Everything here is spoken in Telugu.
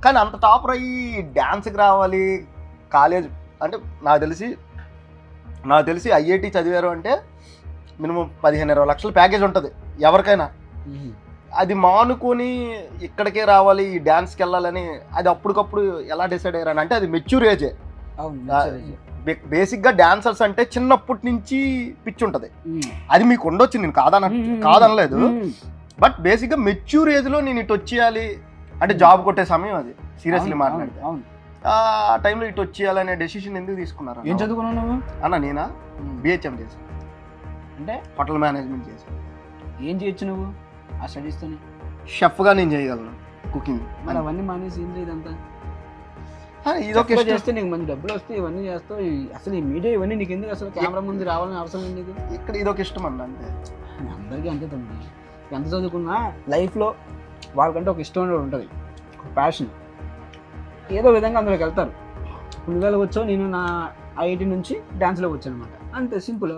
కానీ అంత టాపర్ అయ్యి డ్యాన్స్కి రావాలి కాలేజ్ అంటే నాకు తెలిసి ఐఐటి చదివారు అంటే మినిమం 15-20 లక్షల ప్యాకేజ్ ఉంటుంది ఎవరికైనా. అది మానుకొని ఇక్కడికే రావాలి ఈ డ్యాన్స్కి వెళ్ళాలని అది అప్పటికప్పుడు ఎలా డిసైడ్ అయ్యారని అంటే అది మెచ్యూర్ ఏజే. బేసిక్గా డాన్సర్స్ అంటే చిన్నప్పటి నుంచి పిచ్చి ఉంటుంది, అది మీకు ఉండొచ్చు, నేను కాదనలేదు. బట్ బేసిక్గా మెచ్యూర్ ఏజ్లో నేను ఇటు వచ్చేయాలి అంటే జాబ్ కొట్టే సమయం అది సీరియస్లీ మాట్లాడితే. ఆ టైంలో ఇటు వచ్చేయాలనే డెసిషన్ ఎందుకు తీసుకున్నారు? ఏం చదువుకున్నావు నువ్వు? నేనా బిహెచ్ఎం చేశాను, అంటే హోటల్ మేనేజ్మెంట్ చేశాను. ఏం చేయొచ్చు నువ్వు ఆ స్టడీస్తోనే? షెఫ్గా నేను చేయగలను కుకింగ్. మరి అవన్నీ మానేసి ఏం లేదంతా ఇదొక చేస్తే నీకు మంచి డబ్బులు వస్తాయి, ఇవన్నీ చేస్తావు. అసలు ఈ మీడియా ఇవన్నీ నీకు ఎందుకు? అసలు కెమెరా ముందు రావాలని అవసరం లేదు నీకు. ఇక్కడ ఇదొక ఇష్టం అండి అంతే. అందరికీ అంతే తమ్ముడు, ఎంత చదువుకున్నా లైఫ్లో వాళ్ళకంటే ఒక ఇష్టం అనేది ఉంటుంది, ఒక ప్యాషన్, ఏదో విధంగా అందులోకి వెళ్తారు. ఇప్పుడు నువ్వు వచ్చావు, నేను నా ఐఐటి నుంచి డ్యాన్స్లోకి వచ్చాను అనమాట, అంతే సింపుల్.